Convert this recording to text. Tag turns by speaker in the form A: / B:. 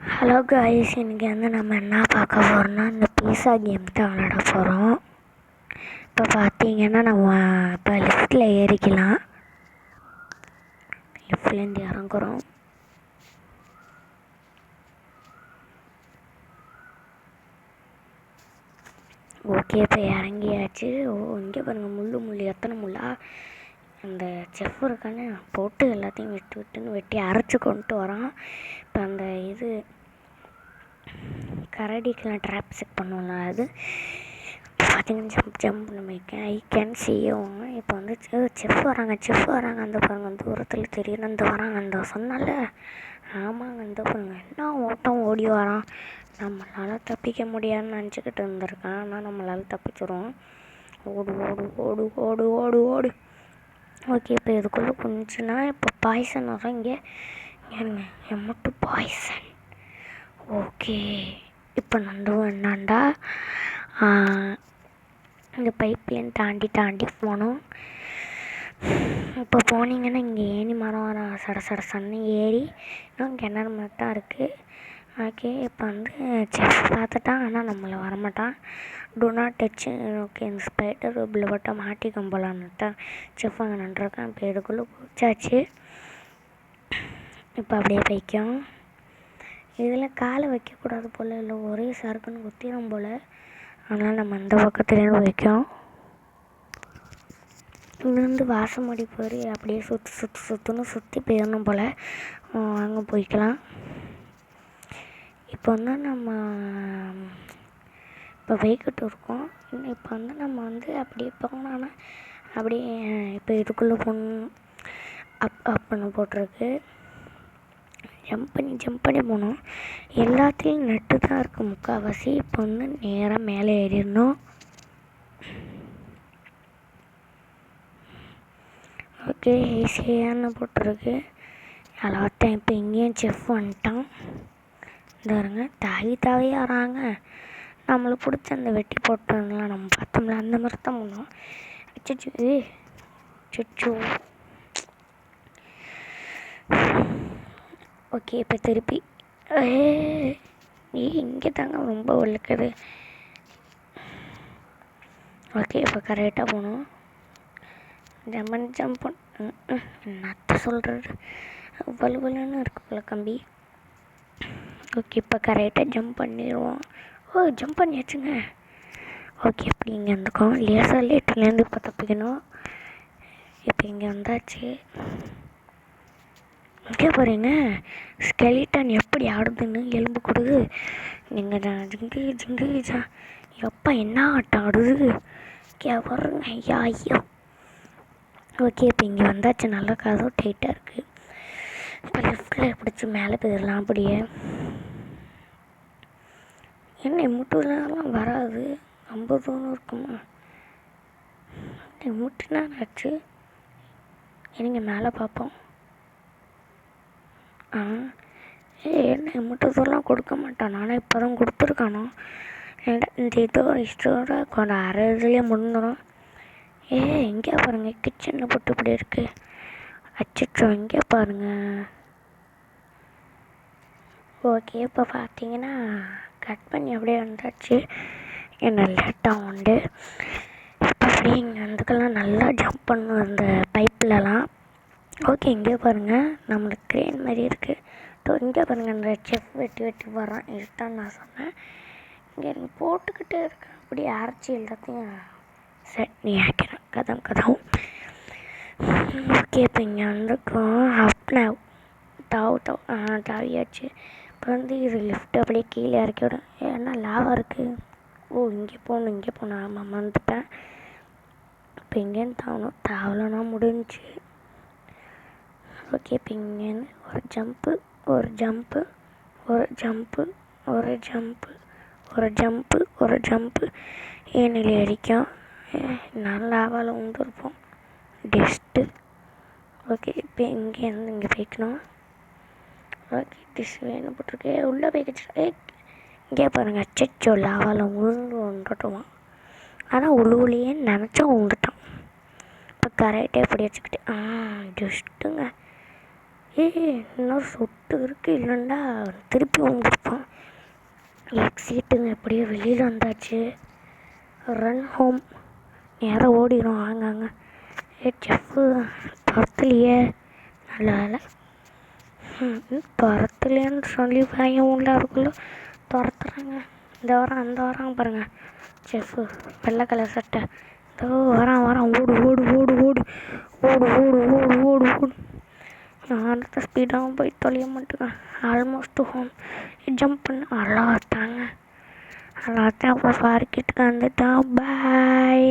A: Hello guys, இன்றைக்கி நம்ம என்ன பார்க்க போகிறோம்னா இந்த பீஸா கேம் தான் விளாட போகிறோம். இப்போ பார்த்தீங்கன்னா நம்ம இப்போ லிஃப்ட்டில் ஏறிக்கலாம். லிஃப்ட்லேருந்து இறங்குறோம். ஓகே, இப்போ இறங்கியாச்சு. இங்கே பாருங்கள், முள் எத்தனை முள்ளா. அந்த செஃப் இருக்கானே போட்டு எல்லாத்தையும் விட்டுன்னு வெட்டி அரைச்சி கொண்டு வரான். இப்போ அந்த இது கரடிக்கெலாம் ட்ராப் செட் பண்ணுவோம்ல, அது பார்த்தீங்கன்னா ஜம்ப் நம்ம ஐ கேன் சீயவங்க. இப்போ வந்து செஃப் வராங்க அந்த பாருங்க, தூரத்தில் தெரியும் அந்த வராங்க. அந்த சொன்னால ஆமாங்க, இந்த பாருங்க என்ன ஓட்டம் ஓடி வரான். நம்மளால் தப்பிக்க முடியாதுன்னு நினச்சிக்கிட்டு இருந்திருக்கேன், ஆனால் நம்மளால் தப்பிச்சிடுவோம். ஓடு ஓடு ஓடு ஓடு ஓடு ஓடு. ஓகே, இப்போ இதுக்குள்ளே புரிஞ்சுன்னா இப்போ பாய்சன் வரும். இங்கே மட்டும் பாய்சன். ஓகே, இப்போ நண்டுவோம் என்னாண்டா இந்த பைப்லைன் தாண்டி போகணும். இப்போ போனீங்கன்னா இங்கே ஏணி மரம் வர சட சன்னு ஏறி இன்னும் கிணறு மாதிரி தான் இருக்குது. ஓகே, இப்போ வந்து செஃப் பார்த்துட்டான், ஆனால் நம்மளை வரமாட்டான். Do not touch. ஓகே, இந்த ஸ்பைடர் வெப்பில் மட்டும் மாட்டிக்கும் போலான்னு தான் செஃப் அங்கே நின்றுருக்கான். இப்போ இதுக்குள்ளே பிடிச்சாச்சு. இப்போ அப்படியே வைக்கும். இதில் காலை வைக்கக்கூடாது போல், இல்லை ஒரே சறுக்குன்னு குத்திடும் போல். அதனால் நம்ம அந்த பக்கத்துலேருந்து வைக்கும். இங்கேருந்து வாசமடி போய் அப்படியே சுற்றி போயிடணும் போல். அங்கே போய்க்கலாம். இப்போ வந்து நம்ம இப்போ வெயிக்கிட்டு இருக்கோம். இப்போ வந்து நம்ம வந்து அப்படியே போனோன்னா அப்படியே இப்போ இதுக்குள்ளே அப் பண்ண போட்டிருக்கு. ஜம்ப் பண்ணி போகணும். எல்லாத்துலேயும் நட்டு தான் இருக்குது முக்கால்வாசி. இப்போ வந்து நேராக மேலே ஏறிடணும். ஓகே, ஈஸியான போட்டிருக்கு எல்லாத்தையும். இப்போ இங்கேயும் செஃப் வந்துட்டான். இந்த வருங்க தாவி வராங்க. நம்மளுக்கு பிடிச்ச அந்த வெட்டி போட்டதுலாம் நம்ம பார்த்தோம்ல, அந்த மாதிரி தான் பண்ணோம். அச்சோ. ஓகே, இப்போ திருப்பி இங்கே தாங்க ரொம்ப வலிக்குது. ஓகே, இப்போ கரெக்டாக போகணும். ஜம்ப் என்னத்த சொல்கிறது, வலுவலுன்னு இருக்கு போல கம்பி. ஓகே, இப்போ கரெக்டாக ஜம்ப் பண்ணிடுவோம். ஜம்ப் பண்ணியாச்சுங்க. ஓகே, அப்படி இங்கே வந்துக்கோம். லேட்லேருந்து இப்போ தப்பிக்கணும். இப்போ இங்கே வந்தாச்சு. இங்கே பாருங்க, ஸ்கெலிட்டன் எப்படி ஆடுதுன்னு. எலும்பு கொடுது நீங்கள் ஜிங்கு எப்போ என்ன ஆட்டம் ஆடுது பாருங்க. ஐயோ. ஓகே, இப்போ இங்கே வந்தாச்சு. நல்லா கதவு டைட்டாக இருக்குது. இப்போ லெஃப்டில் பிடிச்சி மேலே போயிடலாம். அப்படியே என்ன முட்டுலாம் வராது, 50 இருக்குமா? முட்டுனா ஆச்சு. என்னங்க மேலே பார்ப்போம். என்ன முட்டதெல்லாம் கொடுக்க மாட்டான். நானும் இப்போ தான் கொடுத்துருக்கானோ. இந்த இதோட கொஞ்சம் அரை இதுலேயே முடிஞ்சிடும். எங்கே பாருங்கள், கிச்சனில் போட்டு இப்படி இருக்குது. அச்சோ, இங்கே பாருங்கள். ஓகே, இப்போ பார்த்தீங்கன்னா கட் பண்ணி அப்படியே வந்தாச்சு. என்ன லேட்டாக உண்டு. இப்போ அப்படியே இங்கே வந்துக்கெல்லாம் நல்லா ஜம்ப் பண்ணும் அந்த பைப்லலாம். ஓகே, இங்கே பாருங்கள், நம்மளுக்கு க்ரேன் மாதிரி இருக்குது. இங்கே பாருங்கள், அந்த செஃப் வெட்டி வரான். இதுதான் நான் சொன்னேன். இங்கே எனக்கு போட்டுக்கிட்டே இருக்கேன். அப்படியே அரைச்சி எல்லாத்தையும் சட்னி ஆக்கிறேன். கதம். ஓகே, இப்போ இங்கே வந்துருக்கோம். தாவியாச்சு. இப்போ வந்து இது லிஃப்ட் அப்படியே கீழே இறக்கி விடும். ஏன்னா லாவாக இருக்குது. இங்கே போகணும். ஆமாம், வந்துட்டேன். இப்போ இங்கேருந்து தாவலனா முடிஞ்சு. ஓகே, இப்போ இங்கேருந்து ஒரு ஜம்ப்பு ஏனில் அடிக்கும். நல்லா லாவால் இருப்போம். டெஸ்ட்டு. ஓகே, இப்போ இங்கேருந்து இங்கே போய்க்கணும். ஓகே, டிஷ் வேணும் போட்டிருக்கே. உள்ளே போய்க்கிச்சு. இங்கே பாருங்கள், அச்சோ, லாவால் வந்துட்டுவான். ஆனால் உழுவுலையே நினச்சோம் வந்துட்டான். இப்போ கரெக்டாக எப்படி வச்சுக்கிட்டு ஜஸ்ட்டுங்க. இன்னும் சொட்டு இருக்குது, இல்லைண்டா திருப்பி வந்துருப்பான். எக்ஸிட்டுங்க, எப்படியோ வெளியில் வந்தாச்சு. ரன் ஹோம், நேராக ஓடிடும் ஆங்காங்க. செஃப்பு துரத்துலையே, நல்ல வேலை. துரத்துலேன்னு சொல்லி பையன் உள்ள இருக்குள்ள துரத்துறாங்க. இந்த வாரம் அந்த வாரம் பாருங்கள், செஃப்பு வெள்ளை கலர் சட்டை இதோ வரான். ஓடு ஓடு ஓடு ஓடு ஓடு ஓடு ஓடு ஓடு ஓடு. அடுத்த ஸ்பீடாகவும் போய் தொலைய மாட்டேங்க. Almost home. ஜம்ப் பண்ண அல்லாத்தாங்க, அல்லாத்தான். அப்புறம் மார்க்கெட்டுக்கு வந்துட்டான். பாய்.